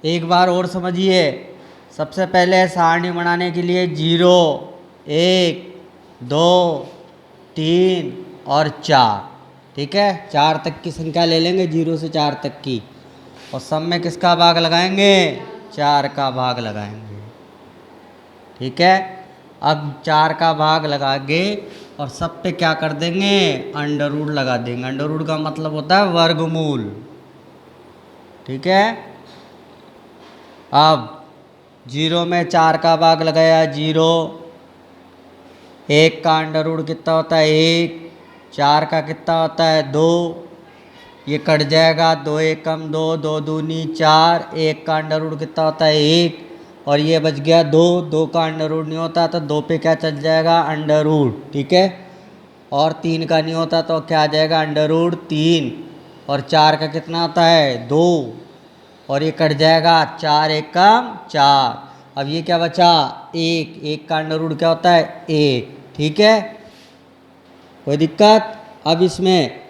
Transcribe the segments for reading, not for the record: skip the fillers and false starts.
एक बार और समझिए। सबसे पहले सारणी बनाने के लिए 0, 1, 2, 3 और 4, ठीक है। 4 तक की संख्या ले लेंगे, 0 से 4 तक की, और सब में किसका भाग लगाएंगे? 4 का भाग लगाएंगे, ठीक है। अब 4 का भाग लगाएंगे और सब पे क्या कर देंगे? अंडर रूट लगा देंगे। अंडर रूट का मतलब होता है वर्गमूल, ठीक है। अब 0 में 4 का भाग लगाया 0, 1 का अंडर रूट कितना होता है? 1, 4 का कितना होता है? 2, ये कट जाएगा, 2 एकम 2, 2 दूनी 4, 1 का अंडर रूट कितना होता है? 1, और ये बच गया 2, 2 का अंडर रूट नहीं होता तो 2 पे क्या चल जाएगा? अंडर रूट, ठीक है। और 3 का नहीं होता तो क्या आ जाएगा? अंडर रूट 3, और 4 का कितना होता है? 2, और ये कट जाएगा, 4 एकम 4। अब ये क्या बचा? 1, 1 का अंडर रूट क्या होता है? 1, ठीक है। कोई दिक्कत? अब इसमें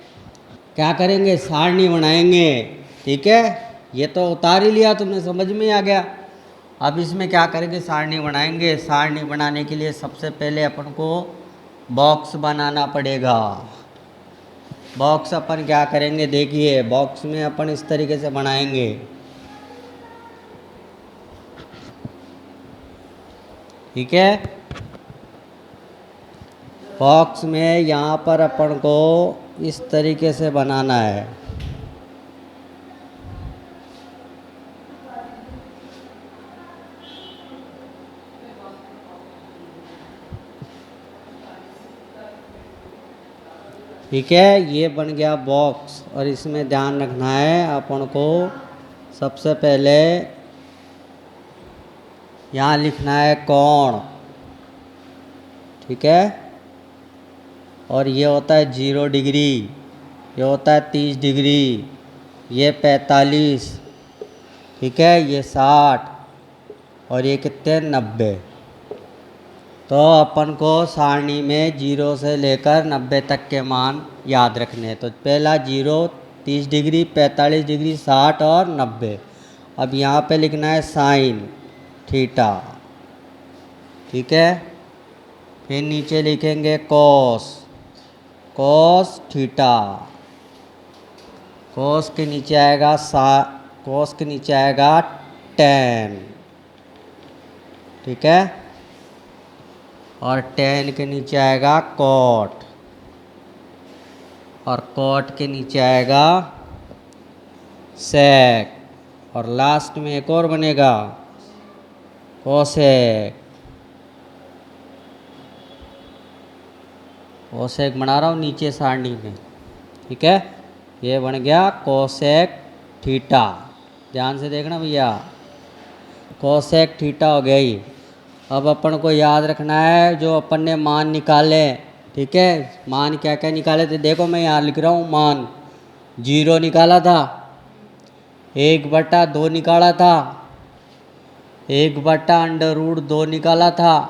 क्या करेंगे? सारणी बनाएंगे, ठीक है। ये तो उतार ही लिया तुमने, समझ में आ गया। अब इसमें क्या करेंगे? सारणी बनाएंगे। सारणी बनाने के लिए सबसे पहले अपन को बॉक्स बनाना पड़ेगा। बॉक्स अपन क्या करेंगे? देखिए, बॉक्स में अपन इस तरीके से बनाएंगे, ठीक है। बॉक्स में यहाँ पर अपन को इस तरीके से बनाना है, ठीक है। ये बन गया बॉक्स, और इसमें ध्यान रखना है अपन को, सबसे पहले यहाँ लिखना है कोण, ठीक है। और ये होता है 0 डिग्री, ये होता है 30 डिग्री, ये 45, ठीक है, ये 60, और ये कितने? 90। तो अपन को सारणी में 0 से लेकर 90 तक के मान याद रखने हैं। तो पहला 0, 30 डिग्री, 45 डिग्री, 60 और 90। अब यहाँ पे लिखना है साइन थीटा, ठीक है। फिर नीचे लिखेंगे कॉस, कॉस थीटा। कॉस के नीचे आएगा कॉस के नीचे आएगा टेन, ठीक है। और टेन के नीचे आएगा कॉट, और कॉट के नीचे आएगा सेक, और लास्ट में एक और बनेगा कोसेक। कोसेक बना रहा हूँ नीचे सारणी में, ठीक है। ये बन गया कोसेक थीटा। ध्यान से देखना भैया, कोसेक थीटा हो गया ये। अब अपन को याद रखना है जो अपन ने मान निकाले, ठीक है। मान क्या क्या निकाले थे? देखो मैं यहाँ लिख रहा हूँ मान। 0 निकाला था, 1/2 निकाला था, 1/√2 निकाला था,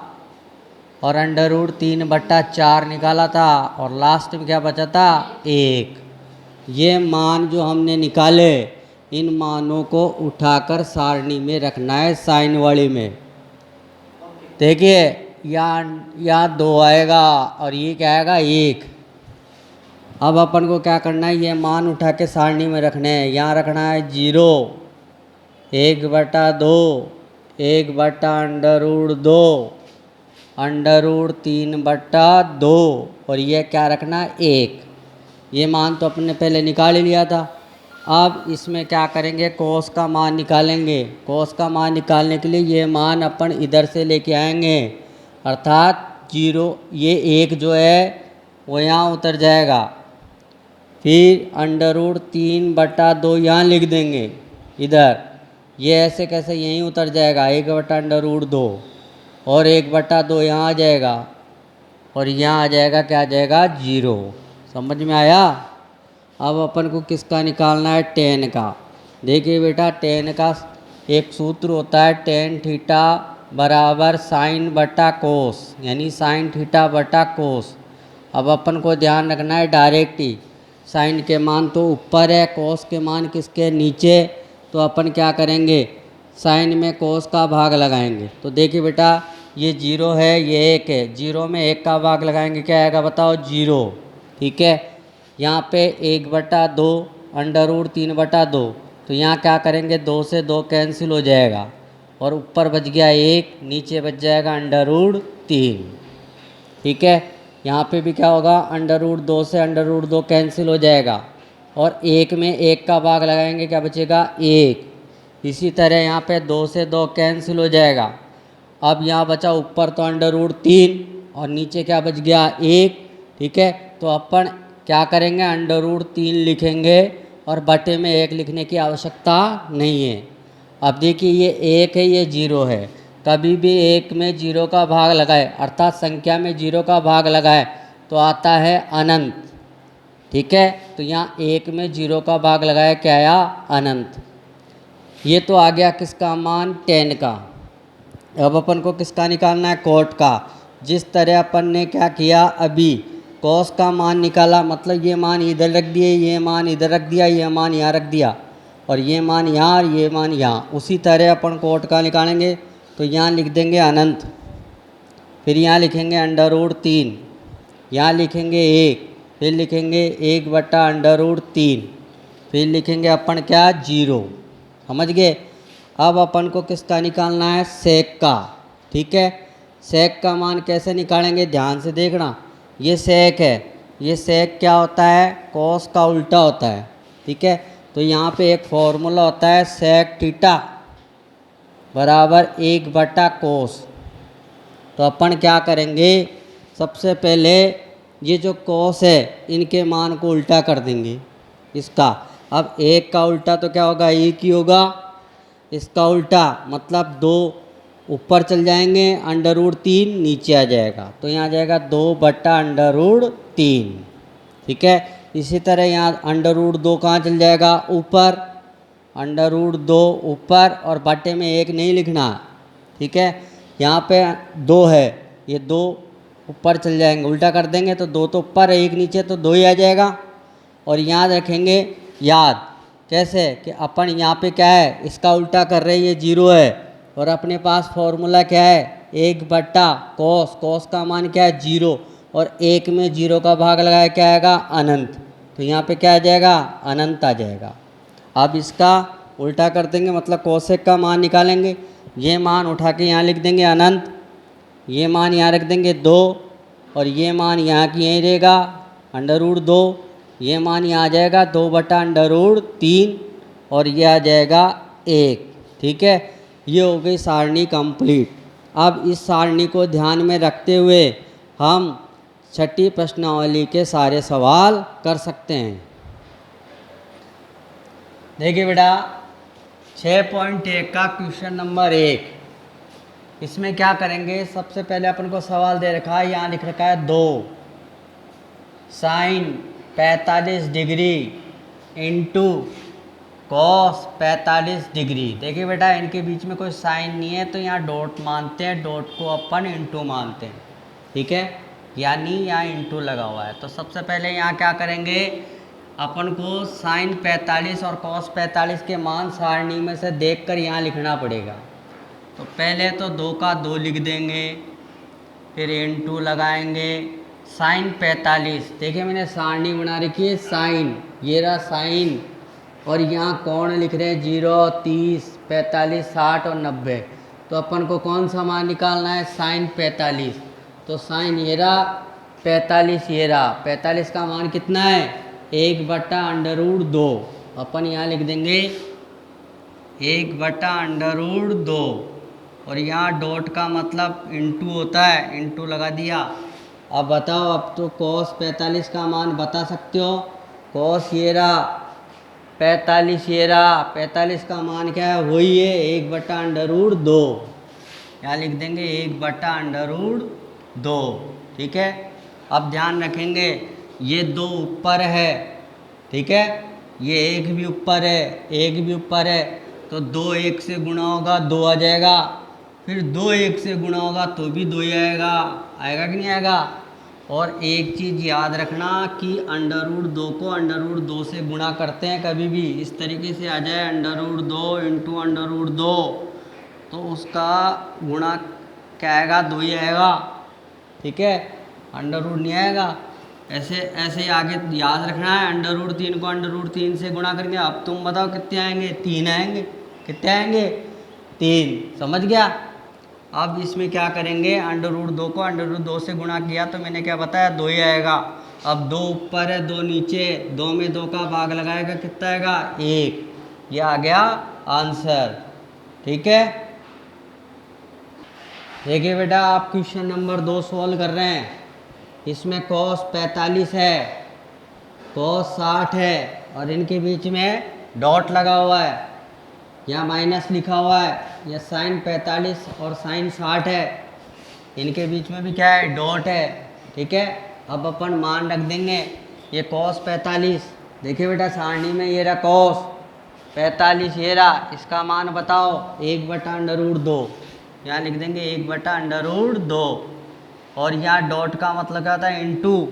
और √3/4 निकाला था, और लास्ट में क्या बचा था? 1। ये मान जो हमने निकाले, इन मानों को उठाकर सारणी में रखना है, साइन वाली में। देखिए, यहाँ 2 आएगा और ये क्या आएगा? 1। अब अपन को क्या करना है? ये मान उठा के सारणी में रखने हैं। यहाँ रखना है 0, 1/2, 1/√2, √3/2, और ये क्या रखना है? 1। ये मान तो अपन ने पहले निकाल ही लिया था। अब इसमें क्या करेंगे? कोस का मान निकालेंगे। कोस का मान निकालने के लिए ये मान अपन इधर से लेके आएंगे, अर्थात 0, ये 1 जो है वो यहाँ उतर जाएगा। फिर √3/2 यहाँ लिख देंगे इधर, ये ऐसे कैसे यहीं उतर जाएगा, 1/√2, और 1/2 यहाँ आ जाएगा, और यहाँ आ जाएगा, क्या आ जाएगा? 0। समझ में आया? अब अपन को किसका निकालना है? टेन का। देखिए बेटा, टेन का एक सूत्र होता है, टेन थीटा बराबर साइन बटा कोस, यानी साइन थीटा बटा कोस। अब अपन को ध्यान रखना है डायरेक्ट ही, साइन के मान तो ऊपर है, कोस के मान किसके? नीचे। तो अपन क्या करेंगे? साइन में कोस का भाग लगाएंगे। तो देखिए बेटा, ये 0 है, ये 1 है, 0 में 1 का भाग लगाएंगे, क्या आएगा बताओ? 0। ठीक है, यहाँ पे 1/2 √3/2, तो यहाँ क्या करेंगे? 2 से 2 कैंसिल हो जाएगा और ऊपर बच गया 1, नीचे बच जाएगा √3। ठीक है, यहाँ पे भी क्या होगा? √2 से √2 कैंसिल हो जाएगा और 1 में 1 का भाग लगाएंगे, क्या बचेगा? 1। इसी तरह यहाँ पे 2 से 2 कैंसिल हो जाएगा। अब यहाँ बचा ऊपर तो √3 और नीचे क्या बच गया? 1। ठीक है, तो अपन क्या करेंगे? √3 लिखेंगे और बटे में 1 लिखने की आवश्यकता नहीं है। अब देखिए, ये 1 है, ये 0 है। कभी भी 1 में 0 का भाग लगाए, अर्थात संख्या में 0 का भाग लगाए, तो आता है अनंत। ठीक है, तो यहाँ 1 में 0 का भाग लगाया, क्या आया? अनंत। ये तो आ गया किसका मान? 10 का। अब अपन को किसका निकालना है? कोट का। जिस तरह अपन ने क्या किया अभी, कॉस का मान निकाला, मतलब ये मान इधर रख दिए, ये मान इधर रख दिया, ये मान यहाँ रख दिया और ये मान यहाँ और ये मान यहाँ। उसी तरह अपन कोट का निकालेंगे, तो यहाँ लिख देंगे अनंत, फिर यहाँ लिखेंगे √3, यहाँ लिखेंगे 1, फिर लिखेंगे 1/√3, फिर लिखेंगे अपन क्या? 0। समझ गए? अब अपन को किसका निकालना है? सेक का। ठीक है, सेक का मान कैसे निकालेंगे? ध्यान से देखना। ये सेक है, ये सेक क्या होता है? कॉस का उल्टा होता है। ठीक है, तो यहाँ पे एक फॉर्मूला होता है, सेक थीटा बराबर 1/कोस। तो अपन क्या करेंगे? सबसे पहले ये जो कोस है, इनके मान को उल्टा कर देंगे इसका। अब 1 का उल्टा तो क्या होगा? 1 ही होगा। इसका उल्टा मतलब 2 ऊपर चल जाएंगे, √3 नीचे आ जाएगा, तो यहाँ आ जाएगा 2/√3। ठीक है, इसी तरह यहाँ √2 कहाँ चल जाएगा? ऊपर, √2 ऊपर और बटे में 1 नहीं लिखना। ठीक है, यहाँ पे 2 है, ये 2 ऊपर चल जाएंगे, उल्टा कर देंगे तो 2 तो ऊपर है, 1 नीचे, तो 2 ही आ जाएगा। और याद रखेंगे, याद कैसे कि अपन यहाँ पे क्या है? इसका उल्टा कर रहे हैं, ये 0 है और अपने पास फॉर्मूला क्या है? 1/कोस। कोस का मान क्या है? 0 और 1 में 0 का भाग लगाया, क्या आएगा? अनंत। तो यहाँ पे क्या आ जाएगा? अनंत आ जाएगा। अब इसका उल्टा कर देंगे, मतलब कोसेक का मान निकालेंगे। ये मान उठा के यहाँ लिख देंगे अनंत, ये मान यहाँ रख देंगे 2 और ये मान यहाँ की यहीं रहेगा √2, ये मान यहाँ आ जाएगा 2/√3 और ये आ जाएगा 1। ठीक है, ये हो गई सारणी कंप्लीट। अब इस सारणी को ध्यान में रखते हुए हम छठी प्रश्नावली के सारे सवाल कर सकते हैं। देखिए बेटा, 6.1 का क्वेश्चन नंबर 1, इसमें क्या करेंगे? सबसे पहले अपन को सवाल दे रखा है, यहाँ लिख रखा है 2 sine 45 degree into cos 45 degree. देखिए बेटा, इनके बीच में कोई साइन नहीं है, तो यहाँ डॉट मानते हैं, डॉट को अपन इंटू मानते हैं। ठीक है, यानी यहाँ इंटू लगा हुआ है। तो सबसे पहले यहाँ क्या करेंगे? अपन को साइन 45 और कॉस 45 के मान सारणी में से देखकर यहाँ लिखना पड़ेगा। तो पहले तो 2 का 2 लिख देंगे, फिर इंटू लगाएंगे साइन 45। देखिए मैंने सारणी बना रखी है साइन, ये रहा साइन, और यहाँ कोण लिख रहे हैं 0, 30, 45, 60 और 90। तो अपन को कौन सा मान निकालना है? साइन 45। तो साइन ये रहा 45, ये रहा 45 का मान कितना है? 1/√2। अपन यहाँ लिख देंगे 1/√2 और यहाँ डॉट का मतलब इंटू होता है, इंटू लगा दिया। अब बताओ, अब तो कॉस 45 का मान बता सकते हो। कॉस ये रहा 45, ये रहा 45 का मान क्या है? वही है 1/√2। यहाँ लिख देंगे 1/√2। ठीक है, अब ध्यान रखेंगे ये 2 ऊपर है, ठीक है, ये 1 भी ऊपर है, 1 भी ऊपर है, तो 2 1 से गुणा होगा 2 आ जाएगा, फिर 2 1 से गुणा होगा तो भी 2 ही आएगा, आएगा कि नहीं आएगा? और एक चीज़ याद रखना कि अंडर रूट 2 को अंडर रूट 2 से गुणा करते हैं कभी भी इस तरीके से आ जाए under root 2 into under root 2, तो उसका गुणा क्या आएगा, 2 ही आएगा। ठीक है, अंडर रूट नहीं आएगा। ऐसे ऐसे आगे याद रखना है, अंडर रूट 3 को अंडर रूट 3 से गुणा करेंगे। अब तुम बताओ कितने आएंगे, 3 आएंगे। कितने आएंगे, 3। समझ गया। अब इसमें क्या करेंगे, अंडर रूट 2 को अंडर रूट 2 से गुणा किया तो मैंने क्या बताया, 2 ही आएगा। अब 2 ऊपर है 2 नीचे, 2 में 2 का भाग लगाएगा कितना आएगा, 1। ये आ गया आंसर। ठीक है, देखिए बेटा आप क्वेश्चन नंबर 2 सॉल्व कर रहे हैं। इसमें cos 45 है, cos 60 है और इनके बीच में डॉट लगा हुआ है या माइनस लिखा हुआ है। यह साइन 45 और साइन 60 है, इनके बीच में भी क्या है, डॉट है। ठीक है, अब अपन मान रख देंगे। ये cos 45, देखिए बेटा सारणी में ये रहा cos 45, ये रहा, इसका मान बताओ 1/√2। यहाँ लिख देंगे 1/√2 और यहाँ डॉट का मतलब क्या होता है, इनटू।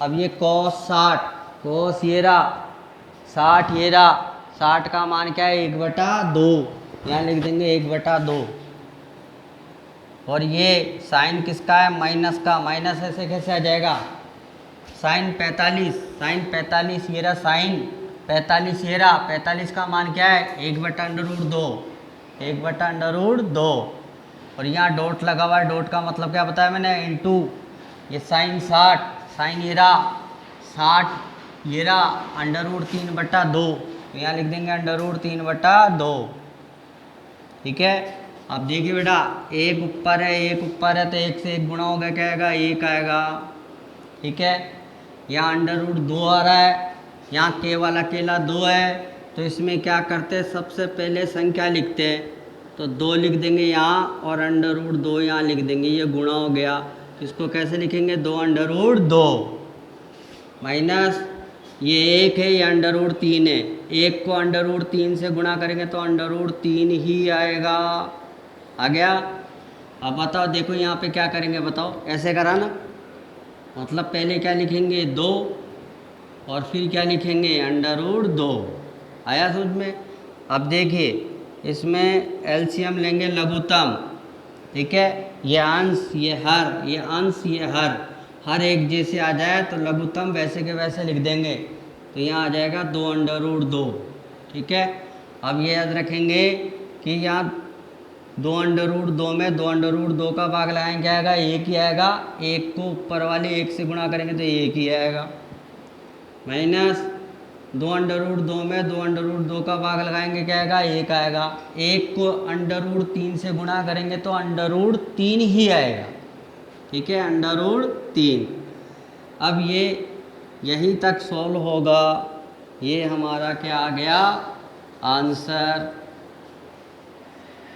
अब ये cos 60, cos ये रहा 60, ये रहा 60 का मान क्या है, 1/2। यहाँ लिख देंगे 1/2। और ये साइन किसका है, माइनस का। माइनस ऐसे कैसे आ जाएगा, साइन 45, साइन 45 ये रहा, साइन 45 ये रहा, 45 का मान क्या है, 1/√2, 1/√2। और यहाँ डॉट लगा हुआ है, डॉट का मतलब क्या बताया मैंने, इनटू। ये साइन 60, साइन ये रहा 60 ये रहा, √3/2। तो यहाँ लिख देंगे √3/2। ठीक है, अब देखिए बेटा एक ऊपर है एक ऊपर है तो एक से एक गुणा होगा, क्या आएगा, 1 आएगा। ठीक है, यहाँ √2 आ रहा है, यहाँ केवल अकेला 2 है, तो इसमें क्या करते हैं, सबसे पहले संख्या लिखते हैं। तो 2 लिख देंगे यहाँ और √2 यहाँ लिख देंगे, ये गुणा हो गया। इसको कैसे लिखेंगे, 2/2 माइनस ये 1 है, ये √3 है, 1 को √3 से गुणा करेंगे तो √3 ही आएगा। आ गया। अब बताओ, देखो यहाँ पे क्या करेंगे, बताओ ऐसे करा ना, मतलब पहले क्या लिखेंगे, 2 और फिर क्या लिखेंगे, √2। आया समझ में। अब देखिए इसमें एलसीएम लेंगे लघुत्तम। ठीक है, ये अंश ये हर, ये अंश ये हर एक जैसे आ जाए तो लघुत्तम वैसे के वैसे लिख देंगे। तो यहाँ आ जाएगा 2/2। ठीक है, अब ये याद रखेंगे कि यहाँ 2/2 में 2/2 का भाग लगाएंगे, क्या आएगा, 1 ही आएगा। 1 को ऊपर वाले 1 से गुणा करेंगे तो 1 ही आएगा। माइनस 2/2 में 2/2 का भाग लगाएंगे, क्या आएगा, 1 आएगा। 1 को √3 से गुणा करेंगे तो √3 ही आएगा। ठीक है, √3। अब ये यहीं तक सॉल्व होगा। ये हमारा क्या आ गया, आंसर।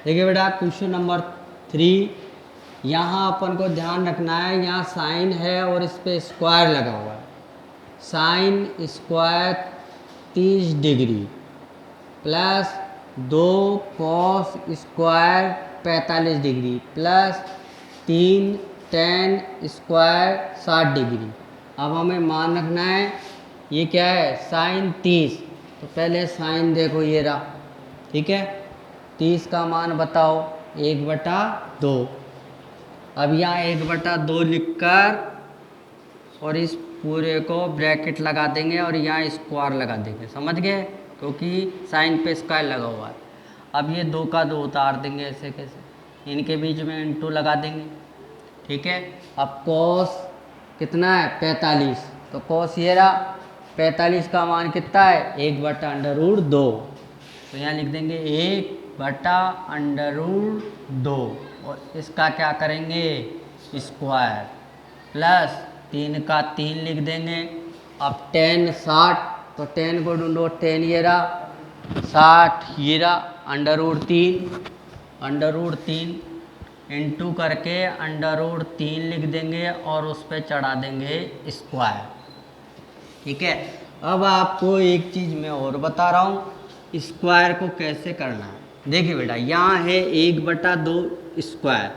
देखिए बेटा क्वेश्चन नंबर 3, यहाँ अपन को ध्यान रखना है, यहाँ साइन है और इस पर स्क्वायर लगा हुआ है। Sine square 30 degree plus 2 cos square 45 degree plus 3 ten square 60 degree. अब हमें मान रखना है, ये क्या है, साइन 30। तो पहले साइन देखो ये रहा। ठीक है, 30 का मान बताओ, 1/2। अब यहाँ 1/2 लिखकर और इस पूरे को ब्रैकेट लगा देंगे और यहाँ स्क्वायर लगा देंगे। समझ गए, क्योंकि साइन पे स्क्वायर लगा हुआ है। अब ये 2 का 2 उतार देंगे ऐसे कैसे, इनके बीच में इनटू लगा देंगे। ठीक है, अब कॉस कितना है, 45। तो कॉस ये रहा, 45 का मान कितना है, 1/√2। तो यहाँ लिख देंगे 1/√2 और इसका क्या करेंगे, स्क्वायर प्लस 3 का 3 लिख देंगे। अब टेन 60, तो 10 को ढूंढो, 10 ये रहा, 60 ये रहा, √3 इंटू करके √3 लिख देंगे और उस पर चढ़ा देंगे स्क्वायर। ठीक है, अब आपको एक चीज़ मैं और बता रहा हूँ, स्क्वायर को कैसे करना है। देखिए बेटा यहाँ है 1/2 स्क्वायर,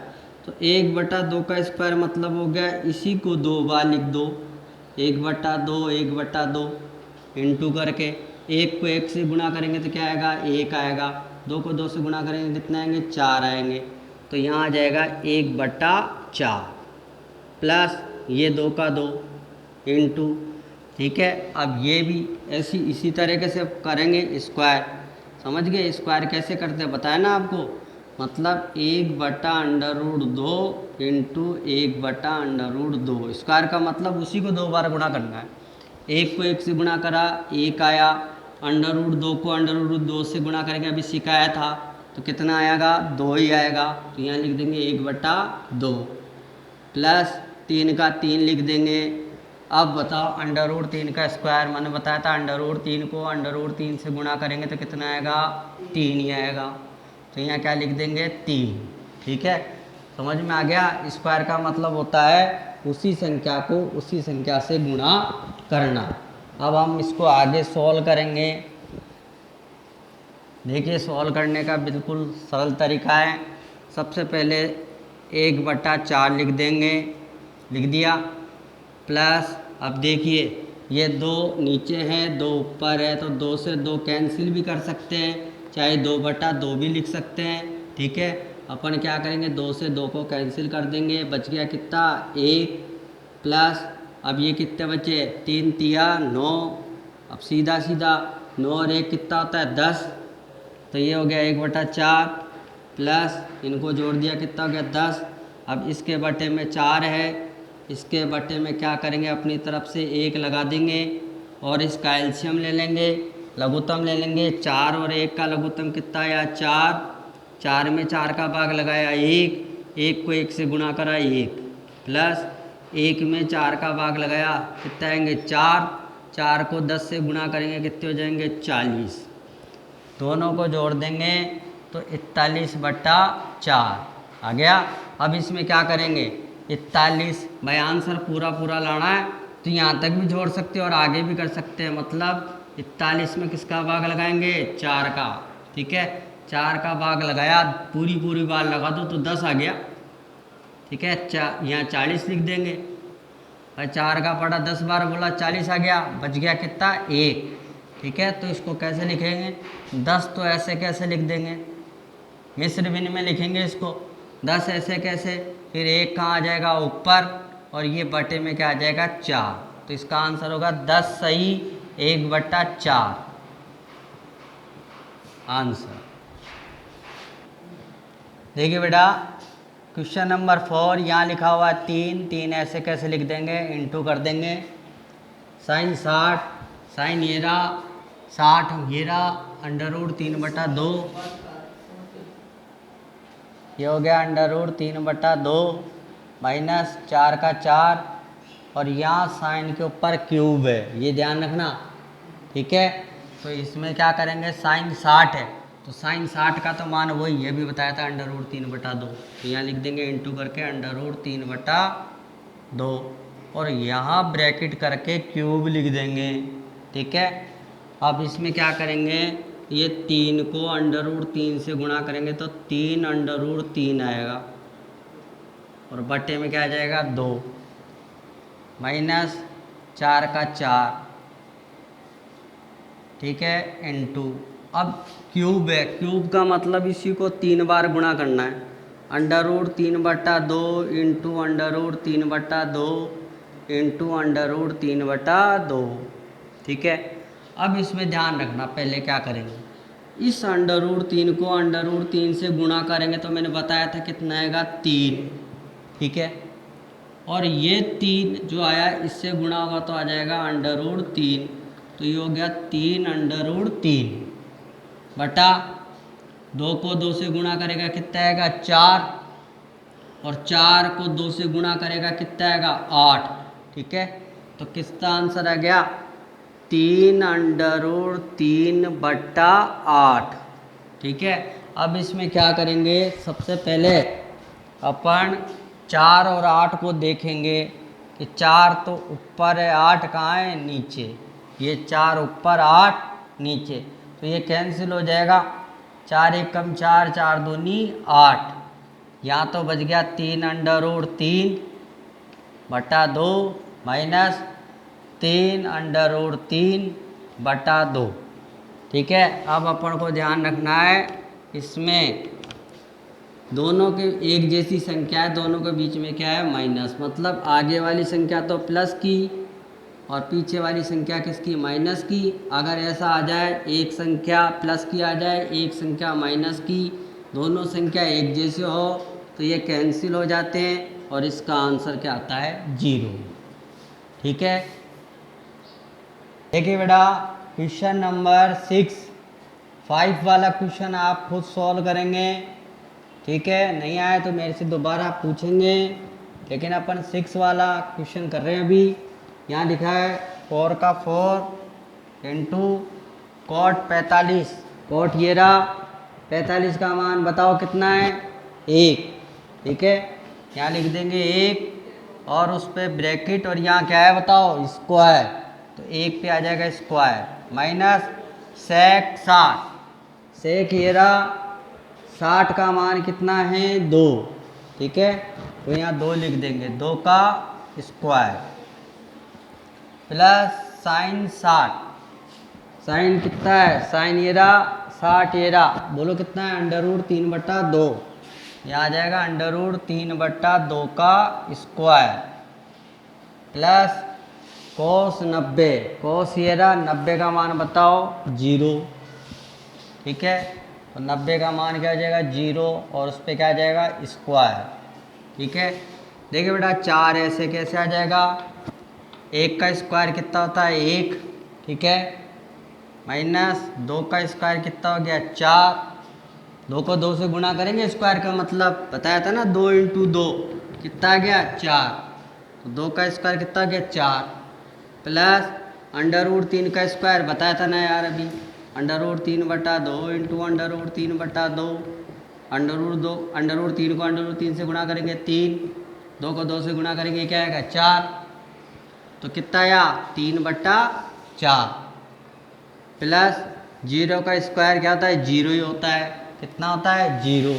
तो 1/2 का स्क्वायर मतलब हो गया, इसी को 2 बार लिख दो, 1/2 1/2 इंटू करके 1 को 1 से गुणा करेंगे तो क्या आएगा, 1 आएगा। 2 को 2 से गुणा करेंगे कितना आएंगे, 4 आएंगे। तो यहाँ आ जाएगा 1/4 प्लस ये 2 का 2 इंटू, ठीक है। अब ये भी ऐसी इसी तरीके से करेंगे स्क्वायर, समझ गए। स्क्वायर कैसे करते हैं बताया ना आपको, मतलब 1/√2 इंटू 1/√2। स्क्वायर का मतलब उसी को 2 बार गुणा करना है। 1 को 1 से गुणा करा 1 आया, √2 को √2 से गुणा करेंगे, अभी सिखाया था, तो कितना आएगा, 2 ही आएगा। तो यहाँ लिख देंगे 1/2 प्लस 3 का 3 लिख देंगे। अब बताओ √3 का स्क्वायर, मैंने बताया था √3 को √3 से गुणा करेंगे तो कितना आएगा, 3 ही आएगा। तो यहाँ क्या लिख देंगे, 3, ठीक है। समझ में आ गया। स्क्वायर का मतलब होता है उसी संख्या को उसी संख्या से गुणा करना। अब हम इसको आगे सॉल्व करेंगे। देखिए सॉल्व करने का बिल्कुल सरल तरीका है। सबसे पहले 1/4 लिख देंगे, लिख दिया, प्लस अब देखिए ये 2 नीचे है 2 ऊपर है, तो 2 से 2 कैंसिल भी कर सकते हैं, चाहे 2/2 भी लिख सकते हैं, ठीक है। अपन क्या करेंगे, 2 से 2 को कैंसिल कर देंगे, बच गया कितना, 1 प्लस अब ये कितने बचे, 3 तिया 9, अब सीधा सीधा 9 और 1 कितना होता है, 10। तो ये हो गया 1/4 प्लस इनको जोड़ दिया कितना हो गया, 10। अब इसके बटे में 4 है, इसके बटे में क्या करेंगे, अपनी तरफ से 1 लगा देंगे और इसका एलसीएम ले लेंगे, लघुत्तम ले लेंगे। 4 और 1 का लघुत्तम कितना आया, 4। 4 में 4 का भाग लगाया 1, 1 को 1 से गुणा करा 1, प्लस 1 में 4 का भाग लगाया कितना आएंगे, 4। 4 को 10 से गुणा करेंगे कितने हो जाएंगे, 40। दोनों को जोड़ देंगे तो 41/4 आ गया। अब इसमें क्या करेंगे, 41 भाई आंसर पूरा पूरा लाना है तो यहाँ तक भी जोड़ सकते हैं और आगे भी कर सकते हैं। मतलब 41 में किसका भाग लगाएंगे, 4 का, ठीक है। 4 का भाग लगाया, पूरी पूरी बार लगा दो तो 10 आ गया, ठीक है। यहाँ 40 लिख देंगे और 4 का पड़ा 10 बार बोला 40 आ गया, बच गया कितना, 1, ठीक है। तो इसको कैसे लिखेंगे, 10 तो ऐसे कैसे लिख देंगे, मिश्र भिन्न में लिखेंगे इसको। 10 ऐसे कैसे, फिर 1 कहाँ आ जाएगा, ऊपर, और ये बटे में क्या आ जाएगा, 4। तो इसका आंसर होगा 10 सही 1/4 आंसर। देखिए बेटा क्वेश्चन नंबर 4, यहाँ लिखा हुआ है 3 ऐसे कैसे लिख देंगे, इंटू कर देंगे। साइन 60, साइन ये रहा 60 ये रहा, √3/2 ये हो गया √3/2 माइनस 4 का 4, और यहाँ साइन के ऊपर क्यूब है, ये ध्यान रखना, ठीक है। तो इसमें क्या करेंगे, साइन 60 है तो साइन 60 का तो मान वही है, भी बताया था √3/2। तो यहाँ लिख देंगे इंटू करके √3/2, और यहाँ ब्रैकेट करके क्यूब लिख देंगे, ठीक है। अब इसमें क्या करेंगे, ये 3 को √3 से गुणा करेंगे तो 3 आएगा, और बटे में क्या आ जाएगा, 2 माइनस 4 का 4, ठीक है, इंटू। अब क्यूब है, क्यूब का मतलब इसी को 3 बार गुणा करना है, √3/2 इंटू √3/2 इंटू √3/2, ठीक है। अब इसमें ध्यान रखना, पहले क्या करेंगे, इस √3 को √3 से गुणा करेंगे तो मैंने बताया था कितना आएगा, 3, ठीक है। और ये 3 जो आया इससे गुणा होगा तो आ जाएगा √3, तो ये हो गया 3/3 बटा 2 को 2 से गुणा करेगा कितना आएगा, 4, और 4 को 2 से गुणा करेगा कितना आएगा, 8, ठीक है। तो किसका आंसर आ गया, 3/3/8, ठीक है। अब इसमें क्या करेंगे, सबसे पहले अपन 4 और 8 को देखेंगे कि 4 तो ऊपर है, 8 कहाँ है, नीचे। ये 4 ऊपर 8 नीचे, तो ये कैंसिल हो जाएगा, 4 1 कम 4, 4 दूनी 8, यहाँ तो बच गया 3√3 बटा 2 माइनस 3√3 बटा 2। ठीक है, अब अपन को ध्यान रखना है इसमें दोनों के एक जैसी संख्या है, दोनों के बीच में क्या है माइनस, मतलब आगे वाली संख्या तो प्लस की और पीछे वाली संख्या किसकी माइनस की। अगर ऐसा आ जाए एक संख्या प्लस की आ जाए एक संख्या माइनस की, दोनों संख्या एक जैसे हो तो ये कैंसिल हो जाते हैं और इसका आंसर क्या आता है 0। ठीक है, देखिए बेटा क्वेश्चन नंबर 6 5 वाला क्वेश्चन आप खुद सॉल्व करेंगे। ठीक है, नहीं आए तो मेरे से दोबारा पूछेंगे, लेकिन अपन 6 वाला क्वेश्चन कर रहे हैं अभी। यहाँ लिखा है 4 का 4 इंटू कॉट 45, कॉट ये रहा 45 का मान बताओ कितना है 1। ठीक है, यहाँ लिख देंगे 1 और उस पर ब्रैकेट और यहाँ क्या है बताओ स्क्वायर, तो 1 पे आ जाएगा स्क्वायर माइनस सेक 60, सेक ये रहा 60 का मान कितना है 2। ठीक है, तो यहाँ 2 लिख देंगे 2 का स्क्वायर प्लस साइन 60, साइन कितना है साइन ये रहा 60 ये रहा, बोलो कितना है √3/2, यहाँ आ जाएगा √3/2 का स्क्वायर प्लस कोस 90, कोस ये रहा 90 का मान बताओ 0। ठीक है, तो 90 का मान क्या आ जाएगा 0 और उस पर क्या आ जाएगा स्क्वायर। ठीक है, देखिए बेटा 4 ऐसे कैसे आ जाएगा, 1 का स्क्वायर कितना होता है 1। ठीक है, माइनस 2 का स्क्वायर कितना हो गया 4, 2 को 2 से गुणा करेंगे स्क्वायर का मतलब बताया था ना 2 × 2 कितना आ गया 4, तो 2 का स्क्वायर कितना आ गया 4 प्लस √3 का स्क्वायर बताया था ना यार अभी √3/2 इंटू √3/2, √3 को √3 से गुणा करेंगे 3, 2 को 2 से गुणा करेंगे क्या आएगा 4, तो कितना आया 3/4 प्लस 0 का स्क्वायर क्या होता है 0 ही होता है, कितना होता है 0।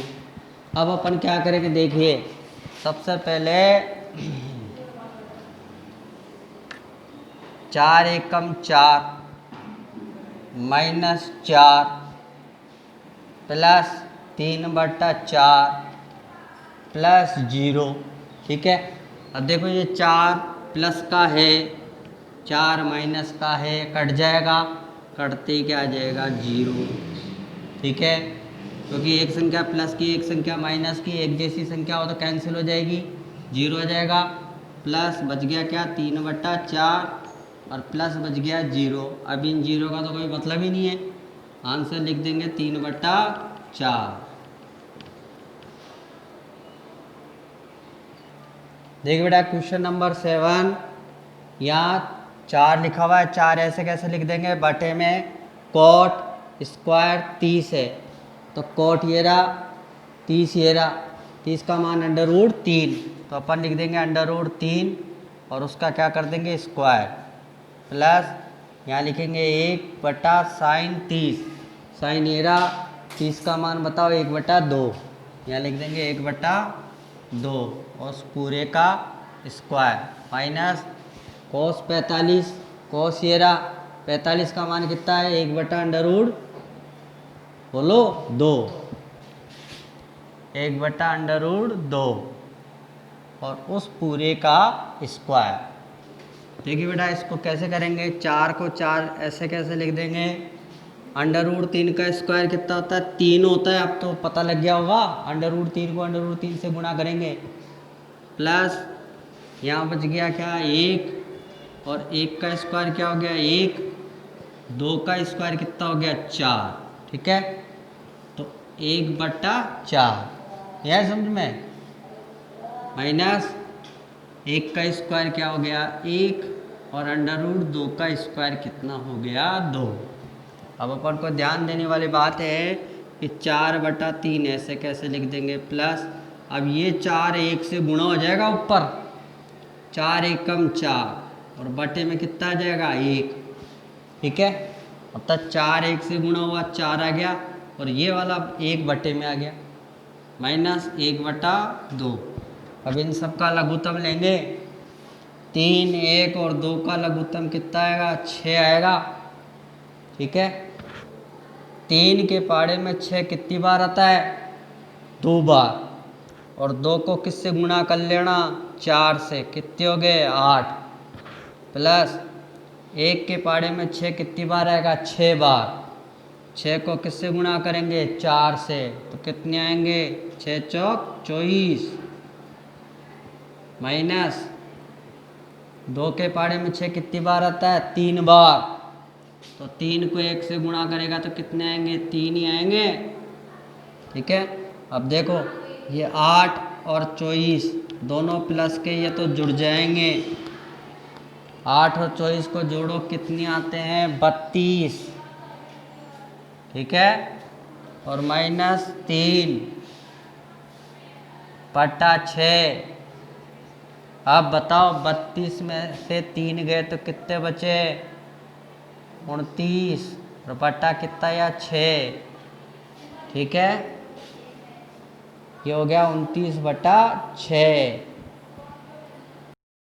अब अपन क्या करेंगे देखिए, सबसे पहले 4 एकम 4 माइनस 4 प्लस 3/4 प्लस 0। ठीक है, अब देखो ये 4 प्लस का है 4 माइनस का है, कट जाएगा, कटते ही क्या आ जाएगा 0। ठीक है, क्योंकि एक संख्या प्लस की एक संख्या माइनस की एक जैसी संख्या हो तो कैंसिल हो जाएगी 0 हो जाएगा, प्लस बच गया क्या 3/4 और प्लस बच गया 0। अब इन 0 का तो कोई मतलब ही नहीं है, आंसर लिख देंगे 3/4। देखिए बेटा क्वेश्चन नंबर 7, यहाँ 4 लिखा हुआ है, 4 ऐसे कैसे लिख देंगे, बटे में कॉट स्क्वायर 30 है, तो कॉट ये रहा 30 ये रहा, 30 का मान √3, तो अपन लिख देंगे √3 और उसका क्या कर देंगे स्क्वायर प्लस यहाँ लिखेंगे 1/sin 30, साइन ये रहा 30 का मान बताओ 1/2, यहाँ लिख देंगे 1/2 और उस पूरे का स्क्वायर माइनस कोस 45, कोस ये रहा 45 का मान कितना है 1/√, बोलो 2, 1/√2 और उस पूरे का स्क्वायर। देखिए बेटा इसको कैसे करेंगे, 4 को 4 ऐसे कैसे लिख देंगे, √3 का स्क्वायर कितना होता है 3 होता है, अब तो पता लग गया होगा, √3 को √3 से गुणा करेंगे प्लस यहाँ बच गया क्या 1 और 1 का स्क्वायर क्या हो गया 1, 2 का स्क्वायर कितना हो गया 4। ठीक है, तो 1/4 यह समझ में, माइनस 1 का स्क्वायर क्या हो गया 1 और √2 का स्क्वायर कितना हो गया 2। अब अपन को ध्यान देने वाली बात है कि 4/3 ऐसे कैसे लिख देंगे प्लस, अब ये 4 1 से गुणा हो जाएगा ऊपर, 4 एकम 4 और बटे में कितना आ जाएगा 1। ठीक है, अब तक 4 1 से गुणा हुआ 4 आ गया और ये वाला 1 बटे में आ गया। माइनस 1/2। अब इन सब का लघुत्तम लेंगे। 3, 1 और 2 का लघुत्तम कितना आएगा? 6 आएगा। ठीक है, 3 के पाड़े में 6 कितनी बार आता है? 2 बार। और 2 को किससे गुणा कर लेना? 4 से। कितने हो गए? 8। प्लस 1 के पाड़े में 6 कितनी बार आएगा? 6 बार। 6 को किससे गुणा करेंगे? 4 से। तो कितने आएंगे? 6 चौक 24। माइनस 2 के पाड़े में 6 कितनी बार आता है? 3 बार। तो 3 को 1 से गुणा करेगा तो कितने आएंगे? 3 ही आएंगे। ठीक है, अब देखो ये 8 और 24 दोनों प्लस के ये तो जुड़ जाएंगे। 8 और 24 को जोड़ो, कितने आते हैं? 32। ठीक है, और माइनस 3/6। अब बताओ 32 में से 3 गए तो कितने बचे? 29। और बटा कितना या 6। ठीक है, ये हो गया 29/6।